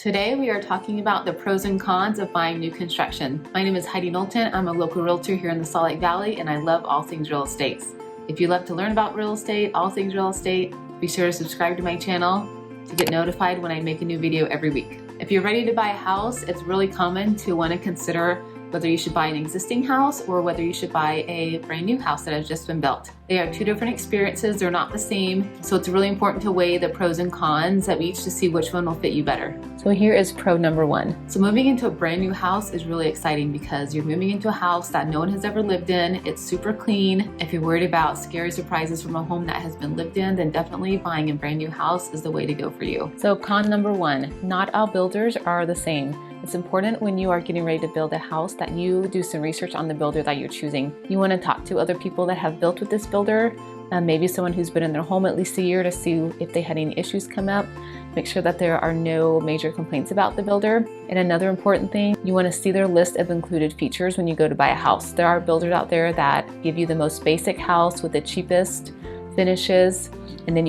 Today we are talking about the pros and cons of buying new construction. My name is Heidi Knowlton. I'm a local realtor here in the Salt Lake Valley and I love all things real estate. If you love to learn about real estate, all things real estate, be sure to subscribe to my channel to get notified when I make a new video every week. If you're ready to buy a house, it's really common to want to consider whether you should buy an existing house or whether you should buy a brand new house that has just been built. They are two different experiences, they're not the same, so it's really important to weigh the pros and cons of each to see which one will fit you better. So here is pro number one. So moving into a brand new house is really exciting because you're moving into a house that no one has ever lived in. It's super clean. If you're worried about scary surprises from a home that has been lived in, then definitely buying a brand new house is the way to go for you. So con number one, not all builders are the same. It's important when you are getting ready to build a house that you do some research on the builder that you're choosing. You want to talk to other people that have built with this builder, maybe someone who's been in their home at least a year to see if they had any issues come up. Make sure that there are no major complaints about the builder. And another important thing, you want to see their list of included features when you go to buy a house. There are builders out there that give you the most basic house with the cheapest finishes, and then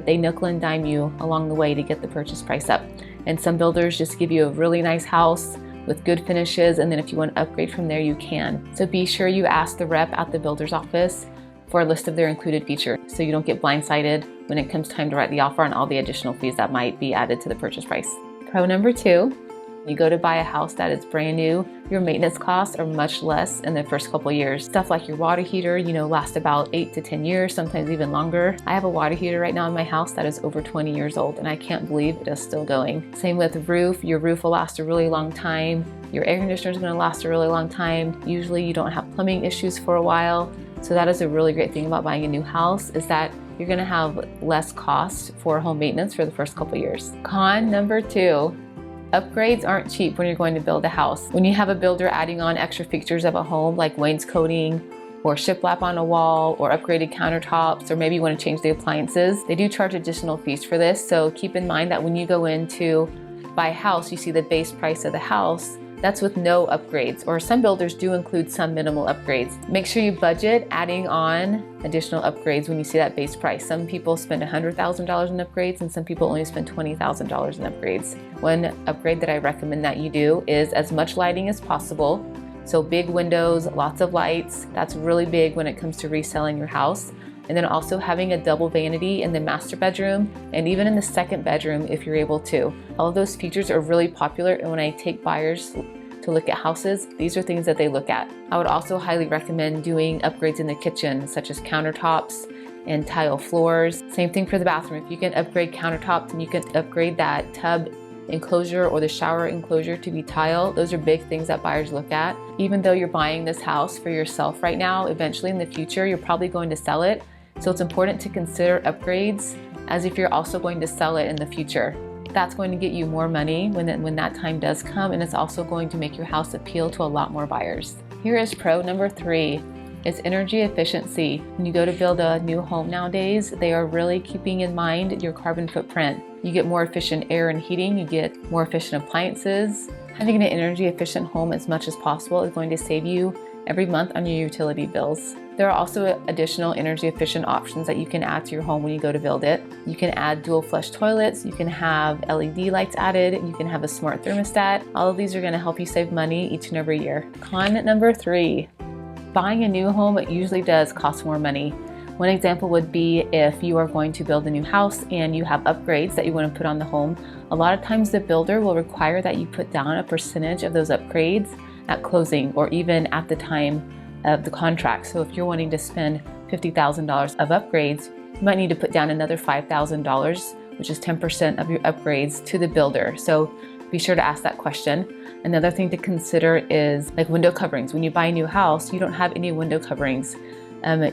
they nickel and dime you along the way to get the purchase price up. And some builders just give you a really nice house with good finishes, and then if you want to upgrade from there, you can. So be sure you ask the rep at the builder's office for a list of their included features so you don't get blindsided when it comes time to write the offer on all the additional fees that might be added to the purchase price. Pro number two, you go to buy a house that is brand new, your maintenance costs are much less in the first couple years. Stuff like your water heater, lasts about 8 to 10 years, sometimes even longer. I have a water heater right now in my house that is over 20 years old and I can't believe it is still going. Same with the roof. Your roof will last a really long time. Your air conditioner is going to last a really long time. Usually you don't have plumbing issues for a while. So that is a really great thing about buying a new house, is that you're going to have less cost for home maintenance for the first couple years. Con number two, upgrades aren't cheap when you're going to build a house. When you have a builder adding on extra features of a home like wainscoting or shiplap on a wall or upgraded countertops, or maybe you want to change the appliances, they do charge additional fees for this. So keep in mind that when you go in to buy a house, you see the base price of the house. That's with no upgrades, or some builders do include some minimal upgrades. Make sure you budget adding on additional upgrades when you see that base price. Some people spend $100,000 in upgrades and some people only spend $20,000 in upgrades. One upgrade that I recommend that you do is as much lighting as possible. So big windows, lots of lights, that's really big when it comes to reselling your house. And then also having a double vanity in the master bedroom and even in the second bedroom if you're able to. All of those features are really popular, and when I take buyers to look at houses, these are things that they look at. I would also highly recommend doing upgrades in the kitchen, such as countertops and tile floors. Same thing for the bathroom. If you can upgrade countertops and you can upgrade that tub enclosure or the shower enclosure to be tile, those are big things that buyers look at. Even though you're buying this house for yourself right now, eventually in the future, you're probably going to sell it. So it's important to consider upgrades as if you're also going to sell it in the future. That's going to get you more money when that time does come, and it's also going to make your house appeal to a lot more buyers. Here is pro number three, is energy efficiency. When you go to build a new home nowadays, they are really keeping in mind your carbon footprint. You get more efficient air and heating, you get more efficient appliances. Having an energy efficient home as much as possible is going to save you every month on your utility bills. There are also additional energy efficient options that you can add to your home when you go to build it. You can add dual flush toilets, you can have LED lights added, you can have a smart thermostat. All of these are going to help you save money each and every year. Con number three, buying a new home usually does cost more money. One example would be if you are going to build a new house and you have upgrades that you want to put on the home. A lot of times the builder will require that you put down a percentage of those upgrades at closing or even at the time of the contract. So if you're wanting to spend $50,000 of upgrades, you might need to put down another $5,000, which is 10% of your upgrades, to the builder. So be sure to ask that question. Another thing to consider is like window coverings. When you buy a new house, you don't have any window coverings.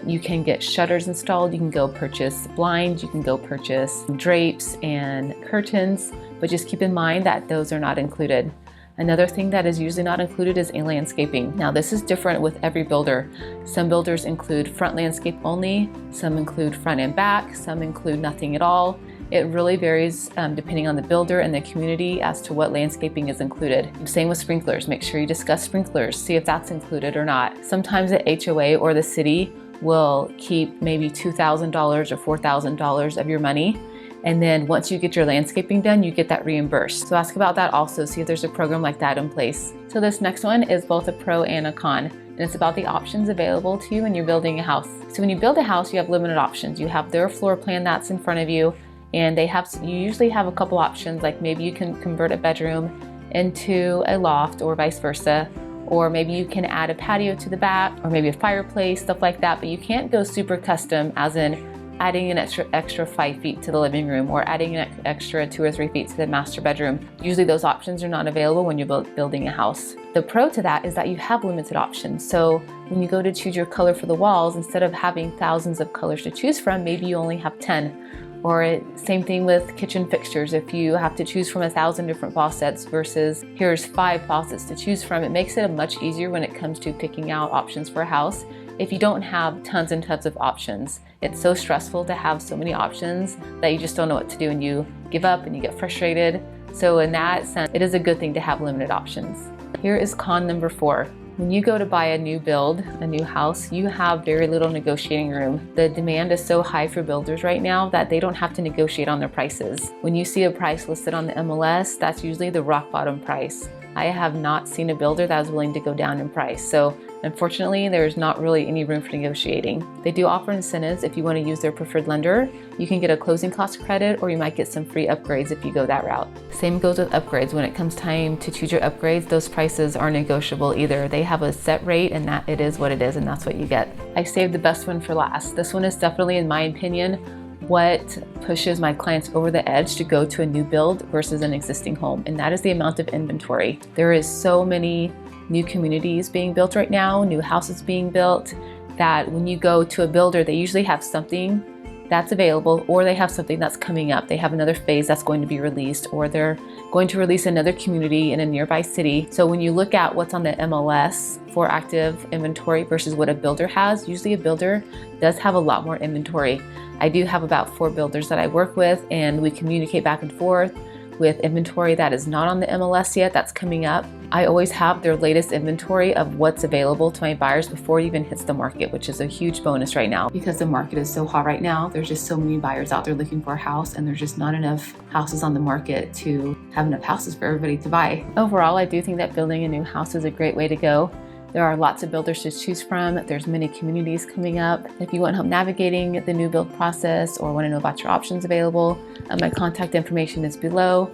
You can get shutters installed, you can go purchase blinds, you can go purchase drapes and curtains, but just keep in mind that those are not included. Another thing that is usually not included is a landscaping. Now this is different with every builder. Some builders include front landscape only, some include front and back, some include nothing at all. It really varies depending on the builder and the community as to what landscaping is included. Same with sprinklers. Make sure you discuss sprinklers, see if that's included or not. Sometimes the HOA or the city will keep maybe $2,000 or $4,000 of your money And then once you get your landscaping done, you get that reimbursed. So ask about that also, see if there's a program like that in place. So this next one is both a pro and a con. And it's about the options available to you when you're building a house. So when you build a house, you have limited options. You have their floor plan that's in front of you, and you usually have a couple options, like maybe you can convert a bedroom into a loft or vice versa, or maybe you can add a patio to the back, or maybe a fireplace, stuff like that. But you can't go super custom, as in adding an extra 5 feet to the living room or adding an extra 2 or 3 feet to the master bedroom. Usually those options are not available when you're building a house. The pro to that is that you have limited options. So when you go to choose your color for the walls, instead of having thousands of colors to choose from, maybe you only have 10. Or same thing with kitchen fixtures. If you have to choose from 1,000 different faucets versus here's 5 faucets to choose from, it makes it much easier when it comes to picking out options for a house. If you don't have tons and tons of options, it's so stressful to have so many options that you just don't know what to do, and you give up and you get frustrated. So in that sense, it is a good thing to have limited options. Here is con number 4. When you go to buy a new build, a new house, you have very little negotiating room. The demand is so high for builders right now that they don't have to negotiate on their prices. When you see a price listed on the MLS, that's usually the rock bottom price. I have not seen a builder that is willing to go down in price. So unfortunately, there's not really any room for negotiating. They do offer incentives if you want to use their preferred lender. You can get a closing cost credit, or you might get some free upgrades if you go that route. Same goes with upgrades. When it comes time to choose your upgrades, those prices aren't negotiable either. They have a set rate, and that it is what it is, and that's what you get. I saved the best one for last. This one is definitely, in my opinion, what pushes my clients over the edge to go to a new build versus an existing home, and that is the amount of inventory. There is so many new communities being built right now, new houses being built, that when you go to a builder, they usually have something that's available, or they have something that's coming up. They have another phase that's going to be released, or they're going to release another community in a nearby city. So when you look at what's on the MLS for active inventory versus what a builder has, usually a builder does have a lot more inventory. I do have about 4 builders that I work with, and we communicate back and forth with inventory that is not on the MLS yet, that's coming up. I always have their latest inventory of what's available to my buyers before it even hits the market, which is a huge bonus right now. Because the market is so hot right now, there's just so many buyers out there looking for a house, and there's just not enough houses on the market to have enough houses for everybody to buy. Overall, I do think that building a new house is a great way to go. There are lots of builders to choose from. There's many communities coming up. If you want help navigating the new build process or want to know about your options available, my contact information is below.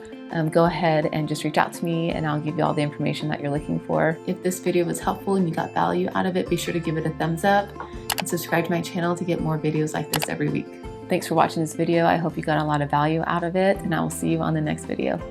Go ahead and just reach out to me, and I'll give you all the information that you're looking for. If this video was helpful and you got value out of it, be sure to give it a thumbs up and subscribe to my channel to get more videos like this every week. Thanks for watching this video. I hope you got a lot of value out of it, and I will see you on the next video.